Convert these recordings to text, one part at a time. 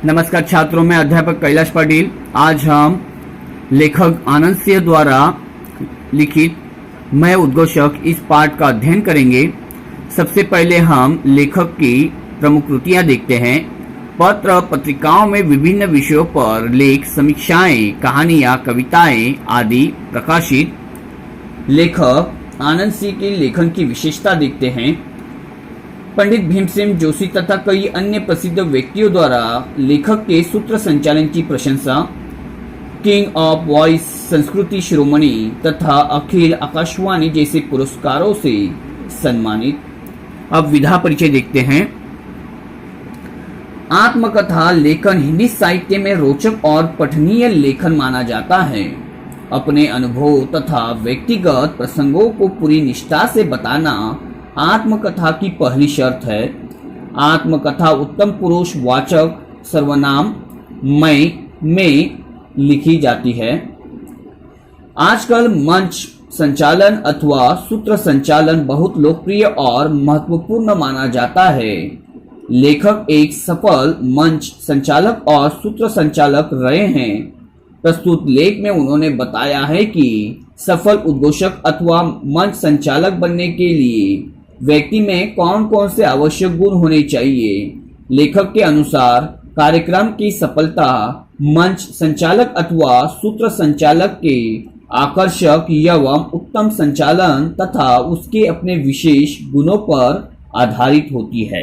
नमस्कार छात्रों, मैं अध्यापक कैलाश पाटिल। आज हम लेखक आनंद सिंह द्वारा लिखित मैं उद्घोषक इस पाठ का अध्ययन करेंगे। सबसे पहले हम लेखक की प्रमुख कृतियां देखते हैं। पत्र पत्रिकाओं में विभिन्न विषयों पर लेख, समीक्षाएं, कहानियां, कविताएं आदि प्रकाशित। लेखक आनंद सिंह के लेखन की विशेषता देखते हैं। पंडित भीमसेन जोशी तथा कई अन्य प्रसिद्ध व्यक्तियों द्वारा लेखक के सूत्र संचालन की प्रशंसा, किंग ऑफ वॉइस, संस्कृति शिरोमणि तथा अखिल आकाशवाणी जैसे पुरस्कारों से सम्मानित। अब विधा परिचय देखते हैं। आत्मकथा लेखन हिंदी साहित्य में रोचक और पठनीय लेखन माना जाता है। अपने अनुभव तथा व्यक्तिगत प्रसंगों को पूरी निष्ठा से बताना आत्मकथा की पहली शर्त है। आत्मकथा उत्तम पुरुष वाचक सर्वनाम मैं में लिखी जाती है। आजकल मंच संचालन अथवा सूत्र संचालन बहुत लोकप्रिय और महत्वपूर्ण माना जाता है। लेखक एक सफल मंच संचालक और सूत्र संचालक रहे हैं। प्रस्तुत लेख में उन्होंने बताया है कि सफल उद्घोषक अथवा मंच संचालक बनने के लिए व्यक्ति में कौन कौन से आवश्यक गुण होने चाहिए। लेखक के अनुसार कार्यक्रम की सफलता मंच संचालक अथवा सूत्र संचालक के आकर्षक एवं उत्तम संचालन तथा उसके अपने विशेष गुणों पर आधारित होती है।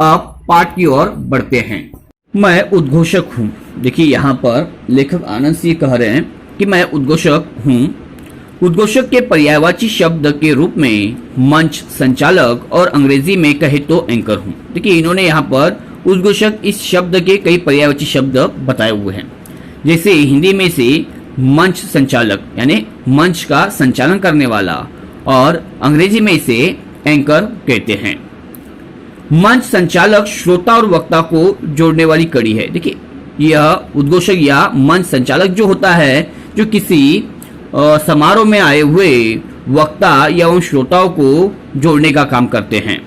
अब पाठ की ओर बढ़ते हैं। मैं उद्घोषक हूँ। देखिए यहाँ पर लेखक आनंद सिंह कह रहे हैं कि मैं उद्घोषक हूँ। उद्घोषक के पर्यायवाची शब्द के रूप में मंच संचालक और अंग्रेजी में कहे तो एंकर हूँ। देखिए इन्होंने यहाँ पर उद्घोषक इस शब्द के कई पर्यायवाची शब्द बताए हुए हैं। जैसे हिंदी में से मंच संचालक यानी मंच का संचालन करने वाला और अंग्रेजी में इसे एंकर कहते हैं। मंच संचालक श्रोता और वक्ता को जोड़ने वाली कड़ी है। देखिए यह उद्घोषक या मंच संचालक जो होता है, जो किसी समारोह में आए हुए वक्ता या उन श्रोताओं को जोड़ने का काम करते हैं।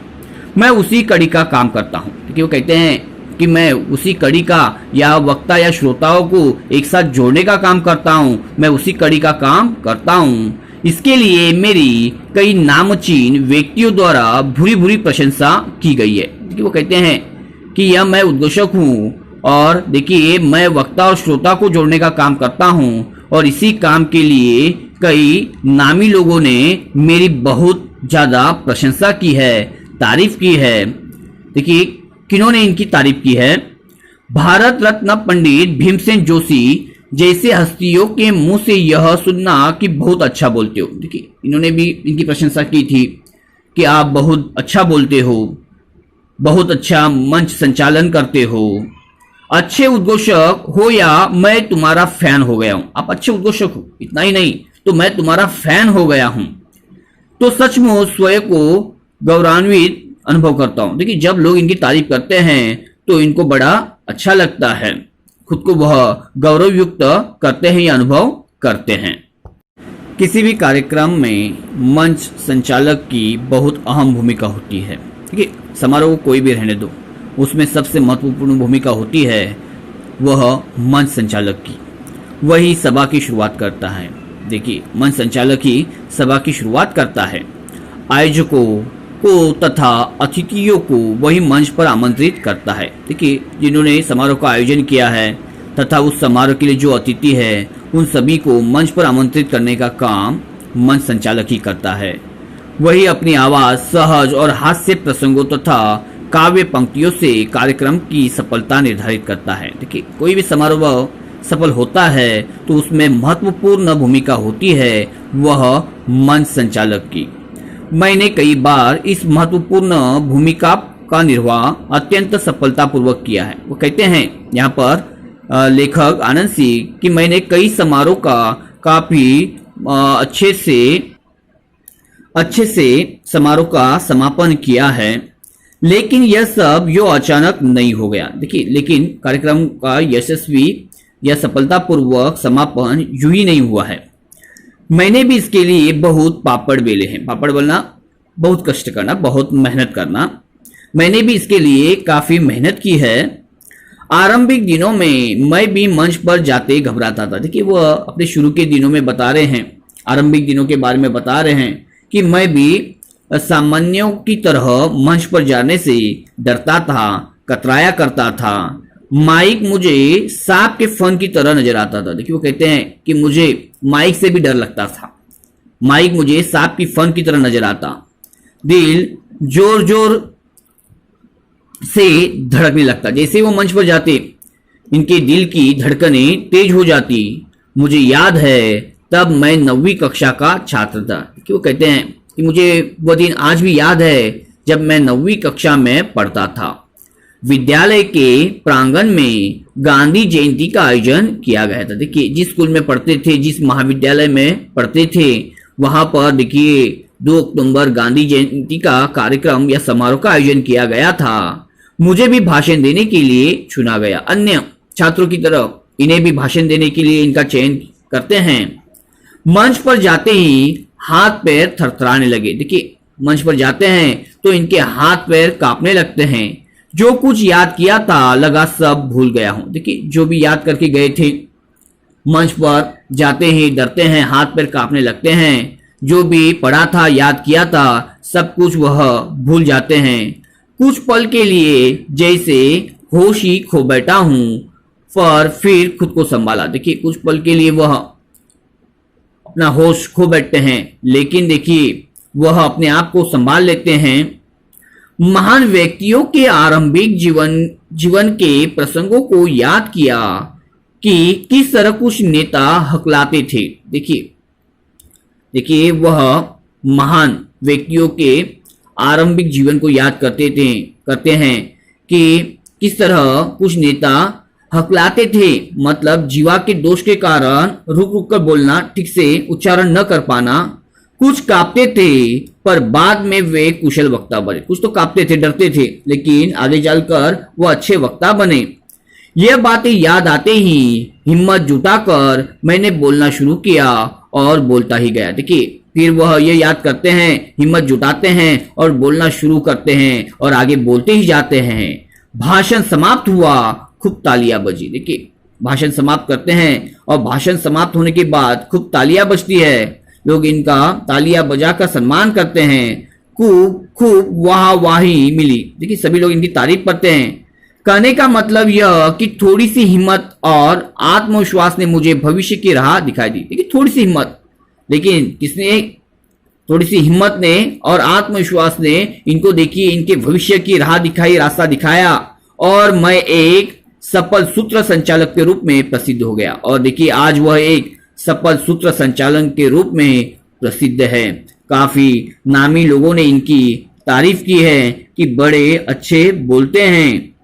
मैं उसी कड़ी का काम करता हूँ। देखिए वो कहते हैं कि मैं उसी कड़ी का या वक्ता या श्रोताओं को एक साथ जोड़ने का काम करता हूँ। मैं उसी कड़ी का काम करता हूँ। इसके लिए मेरी कई नामचीन व्यक्तियों द्वारा भूरी भूरी प्रशंसा की गई है। देखिए वो कहते हैं कि यह मैं उद्घोषक हूँ और देखिए मैं वक्ता और श्रोता को जोड़ने का काम करता हूँ और इसी काम के लिए कई नामी लोगों ने मेरी बहुत ज़्यादा प्रशंसा की है, तारीफ की है। देखिए किन्होंने इनकी तारीफ की है। भारत रत्न पंडित भीमसेन जोशी जैसे हस्तियों के मुंह से यह सुनना कि बहुत अच्छा बोलते हो। देखिए इन्होंने भी इनकी प्रशंसा की थी कि आप बहुत अच्छा बोलते हो, बहुत अच्छा मंच संचालन करते हो, अच्छे उद्घोषक हो या मैं तुम्हारा फैन हो गया हूं। आप अच्छे उद्घोषक हो, इतना ही नहीं तो मैं तुम्हारा फैन हो गया हूं। तो सचमुच स्वयं को गौरवान्वित अनुभव करता हूं। देखिए जब लोग इनकी तारीफ करते हैं तो इनको बड़ा अच्छा लगता है, खुद को वह गौरवयुक्त करते हैं या अनुभव करते हैं। किसी भी कार्यक्रम में मंच संचालक की बहुत अहम भूमिका होती है। देखिए समारोह को कोई भी रहने दो, उसमें सबसे महत्वपूर्ण भूमिका होती है वह मंच संचालक की। वही सभा की शुरुआत करता है। देखिए मंच संचालक ही सभा की शुरुआत करता है। आयोजकों को तथा अतिथियों को वही मंच पर आमंत्रित करता है। देखिए जिन्होंने समारोह का आयोजन किया है तथा उस समारोह के लिए जो अतिथि है उन सभी को मंच पर आमंत्रित करने का काम मंच संचालक ही करता है। वही अपनी आवाज, सहज और हास्य प्रसंगों तथा काव्य पंक्तियों से कार्यक्रम की सफलता निर्धारित करता है। देखिए कोई भी समारोह सफल होता है तो उसमें महत्वपूर्ण भूमिका होती है वह मंच संचालक की। मैंने कई बार इस महत्वपूर्ण भूमिका का निर्वाह अत्यंत सफलतापूर्वक किया है। वो कहते हैं यहाँ पर लेखक आनंद सिंह कि मैंने कई समारोह का काफी अच्छे से समारोह का समापन किया है, लेकिन यह सब यो अचानक नहीं हो गया। देखिए लेकिन कार्यक्रम का यशस्वी या सफलतापूर्वक समापन यूं ही नहीं हुआ है। मैंने भी इसके लिए बहुत पापड़ बेले हैं। पापड़ बोलना बहुत कष्ट करना, बहुत मेहनत करना। मैंने भी इसके लिए काफी मेहनत की है। आरंभिक दिनों में मैं भी मंच पर जाते घबराता था। देखिए वह अपने शुरू के दिनों में बता रहे हैं, आरंभिक दिनों के बारे में बता रहे हैं कि मैं भी सामान्यों की तरह मंच पर जाने से डरता था, कतराया करता था। माइक मुझे सांप के फन की तरह नजर आता था। देखिए वो कहते हैं कि मुझे माइक से भी डर लगता था, माइक मुझे सांप की फन की तरह नजर आता। दिल जोर जोर से धड़कने लगता, जैसे वो मंच पर जाते इनके दिल की धड़कनें तेज हो जाती। मुझे याद है तब मैं 9वीं कक्षा का छात्र था। कि वो कहते हैं कि मुझे वो दिन आज भी याद है जब मैं 9वीं कक्षा में पढ़ता था। विद्यालय के प्रांगण में गांधी जयंती का आयोजन किया गया था। देखिए जिस स्कूल में पढ़ते थे, जिस महाविद्यालय में पढ़ते थे, वहां पर देखिए 2 अक्टूबर गांधी जयंती का कार्यक्रम या समारोह का आयोजन किया गया था। मुझे भी भाषण देने के लिए चुना गया। अन्य छात्रों की तरह इन्हें भी भाषण देने के लिए इनका चयन करते हैं। मंच पर जाते ही हाथ पैर थरथराने लगे। देखिए मंच पर जाते हैं तो इनके हाथ पैर कांपने लगते हैं। जो कुछ याद किया था लगा सब भूल गया हूं। देखिए जो भी याद करके गए थे, मंच पर जाते ही डरते हैं, हाथ पैर कांपने लगते हैं। जो भी पढ़ा था, याद किया था, सब कुछ वह भूल जाते हैं। कुछ पल के लिए जैसे होश ही खो बैठा हूं, पर फिर खुद को संभाला। देखिए कुछ पल के लिए वह अपना होश खो बैठते हैं, लेकिन देखिए वह अपने आप को संभाल लेते हैं। महान व्यक्तियों के आरंभिक जीवन के प्रसंगों को याद किया कि किस तरह कुछ नेता हकलाते थे। देखिए वह महान व्यक्तियों के आरंभिक जीवन को याद करते हैं कि किस तरह कुछ नेता हकलाते थे, मतलब जीवा के दोष के कारण रुक रुक कर बोलना, ठीक से उच्चारण न कर पाना। कुछ कांपते थे पर बाद में वे कुशल वक्ता बने। कुछ तो कांपते थे, डरते थे, लेकिन आगे चलकर वो अच्छे वक्ता बने। यह बातें याद आते ही हिम्मत जुटाकर मैंने बोलना शुरू किया और बोलता ही गया। देखिए फिर वह ये याद करते हैं, हिम्मत जुटाते हैं और बोलना शुरू करते हैं और आगे बोलते ही जाते हैं। भाषण समाप्त हुआ, खूब तालियां बजी। देखिए भाषण समाप्त करते हैं और भाषण समाप्त होने के बाद खूब तालियां बजती है। लोग इनका तालियां बजाकर सम्मान करते हैं। खूब वाहवाही मिली। देखिए सभी लोग इनकी तारीफ करते हैं। कहने का मतलब यह कि थोड़ी सी हिम्मत और आत्मविश्वास ने मुझे भविष्य की राह दिखाई दी। देखिए थोड़ी सी हिम्मत, लेकिन किसने? थोड़ी सी हिम्मत ने और आत्मविश्वास ने इनको देखिए इनके भविष्य की राह दिखाई, रास्ता दिखाया और मैं एक सफल सूत्र संचालक के रूप में प्रसिद्ध हो गया। और देखिए आज वह एक सफल सूत्र संचालन के रूप में प्रसिद्ध है। काफी नामी लोगों ने इनकी तारीफ की है कि बड़े अच्छे बोलते हैं।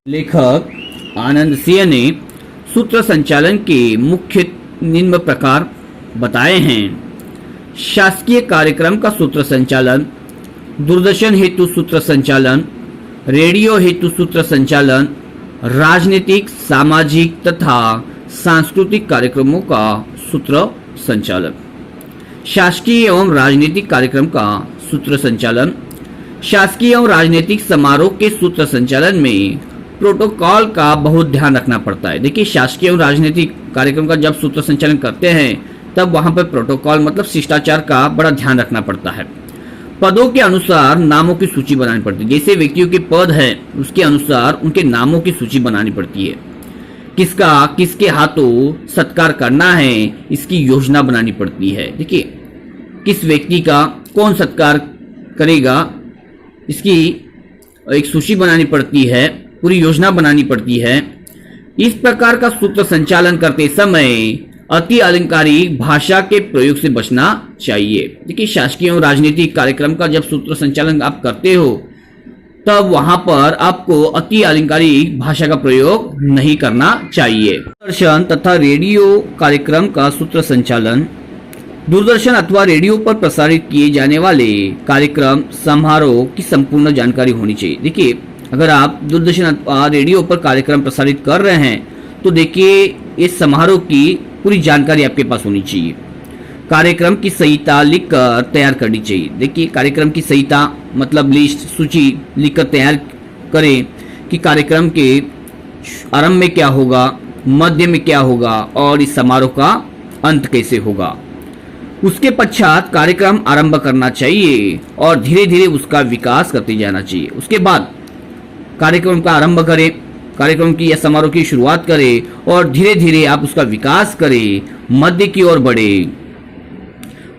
लेखक आनंद सिंह ने सूत्र संचालन के मुख्य निम्न प्रकार बताए हैं। शासकीय कार्यक्रम का सूत्र संचालन, दूरदर्शन हेतु सूत्र संचालन, रेडियो हेतु सूत्र संचालन, राजनीतिक, सामाजिक तथा सांस्कृतिक कार्यक्रमों का सूत्र संचालन। शासकीय एवं राजनीतिक कार्यक्रम का सूत्र संचालन। शासकीय एवं राजनीतिक समारोह के सूत्र संचालन में प्रोटोकॉल का बहुत ध्यान रखना पड़ता है। देखिए शासकीय एवं राजनीतिक कार्यक्रम का जब सूत्र संचालन करते हैं तब वहां पर प्रोटोकॉल मतलब शिष्टाचार का बड़ा ध्यान रखना पड़ता है। पदों के अनुसार नामों की सूची बनानी पड़ती है। जैसे व्यक्तियों के पद है उसके अनुसार उनके नामों की सूची बनानी पड़ती है। किसका किसके हाथों सत्कार करना है इसकी योजना बनानी पड़ती है। देखिए किस व्यक्ति का कौन सत्कार करेगा इसकी एक सूची बनानी पड़ती है, पूरी योजना बनानी पड़ती है। इस प्रकार का सूत्र संचालन करते समय अति अलंकारिक भाषा के प्रयोग से बचना चाहिए। देखिए शासकीय एवं राजनीतिक कार्यक्रम का जब सूत्र संचालन आप करते हो तब वहां पर आपको अति अलंकारिक भाषा का प्रयोग नहीं करना चाहिए। दूरदर्शन तथा रेडियो कार्यक्रम का सूत्र संचालन। दूरदर्शन अथवा रेडियो पर प्रसारित किए जाने वाले कार्यक्रम समारोह की संपूर्ण जानकारी होनी चाहिए। देखिए अगर आप दूरदर्शन अथवा रेडियो पर कार्यक्रम प्रसारित कर रहे हैं तो देखिए इस समारोह की पूरी जानकारी आपके पास होनी चाहिए। कार्यक्रम की संहिता लिखकर तैयार करनी चाहिए। देखिए कार्यक्रम की संहिता मतलब लिस्ट, सूची लिखकर तैयार करें कि कार्यक्रम के आरंभ में क्या होगा, मध्य में क्या होगा और इस समारोह का अंत कैसे होगा। उसके पश्चात कार्यक्रम आरंभ करना चाहिए और धीरे धीरे उसका विकास करते जाना चाहिए। उसके बाद कार्यक्रम का आरंभ करें, कार्यक्रम की या समारोह की शुरुआत करें और धीरे धीरे आप उसका विकास करें, मध्य की ओर बढ़े।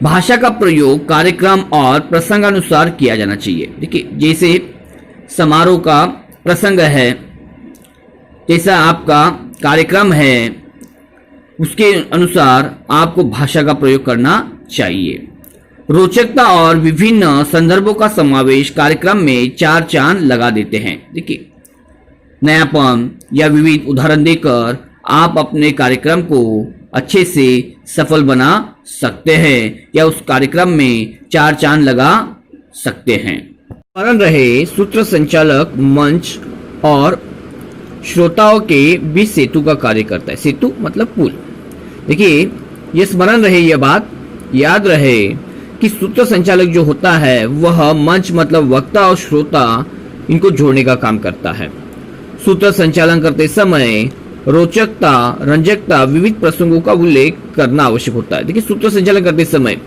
भाषा का प्रयोग कार्यक्रम और प्रसंगानुसार किया जाना चाहिए। देखिए, जैसे समारोह का प्रसंग है, जैसा आपका कार्यक्रम है, उसके अनुसार आपको भाषा का प्रयोग करना चाहिए। रोचकता और विभिन्न संदर्भों का समावेश कार्यक्रम में चार चांद लगा देते हैं। देखिए, नयापन या विविध उदाहरण देकर आप अपने कार्यक्रम को अच्छे से सफल बना सकते हैं या उस कार्यक्रम में चार चांद लगा सकते हैं। स्मरण रहे, सूत्र संचालक मंच और श्रोताओं के बीच सेतु का कार्य करता है। सेतु मतलब पुल। देखिए, ये स्मरण रहे, यह बात याद रहे कि सूत्र संचालक जो होता है वह मंच मतलब वक्ता और श्रोता इनको जोड़ने का काम करता है। सूत्र संचालन करते समय रोचकता, रंजकता, विविध प्रसंगों का उल्लेख करना आवश्यक होता है। देखिए, सूत्र संचालन करते समय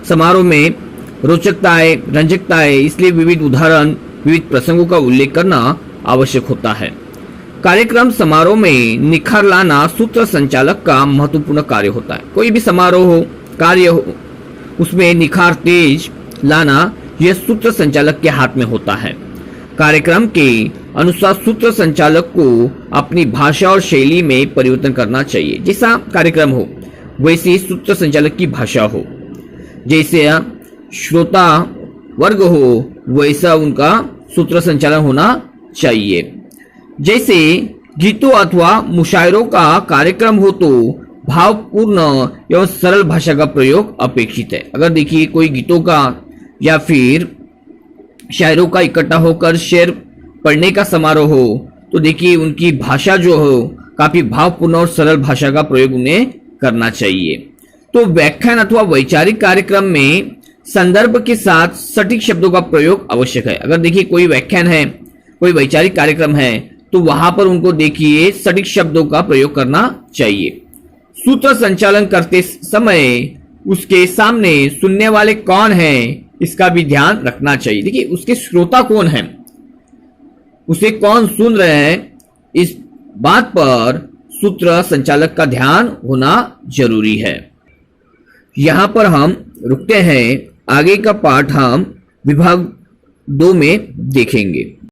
समारोह में रोचकता है, रंजकता है, इसलिए विविध उदाहरण, विविध प्रसंगों का उल्लेख करना आवश्यक होता है। कार्यक्रम समारोह में निखार लाना सूत्र संचालक का महत्वपूर्ण कार्य होता है। कोई भी समारोह हो, कार्य हो, उसमें निखार तेज लाना यह सूत्र संचालक के हाथ में होता है। कार्यक्रम के अनुसार सूत्र संचालक को अपनी भाषा और शैली में परिवर्तन करना चाहिए। जैसा कार्यक्रम हो वैसे सूत्र संचालक की भाषा हो, जैसे श्रोता वर्ग हो वैसा उनका सूत्र संचालन होना चाहिए। जैसे गीतों अथवा मुशायरों का कार्यक्रम हो तो भावपूर्ण एवं सरल भाषा का प्रयोग अपेक्षित है। अगर देखिए कोई गीतों का या फिर शायरों का इकट्ठा होकर शेर पढ़ने का समारोह हो तो देखिए उनकी भाषा जो हो काफी भावपूर्ण और सरल भाषा का प्रयोग उन्हें करना चाहिए। तो व्याख्यान अथवा वैचारिक कार्यक्रम में संदर्भ के साथ सटीक शब्दों का प्रयोग आवश्यक है। अगर देखिए कोई व्याख्यान है, कोई वैचारिक कार्यक्रम है तो वहां पर उनको देखिए सटीक शब्दों का प्रयोग करना चाहिए। सूत्र संचालन करते समय उसके सामने सुनने वाले कौन हैं इसका भी ध्यान रखना चाहिए। देखिए उसके श्रोता कौन हैं, उसे कौन सुन रहे हैं, इस बात पर सूत्र संचालक का ध्यान होना जरूरी है। यहां पर हम रुकते हैं, आगे का पाठ हम विभाग 2 में देखेंगे।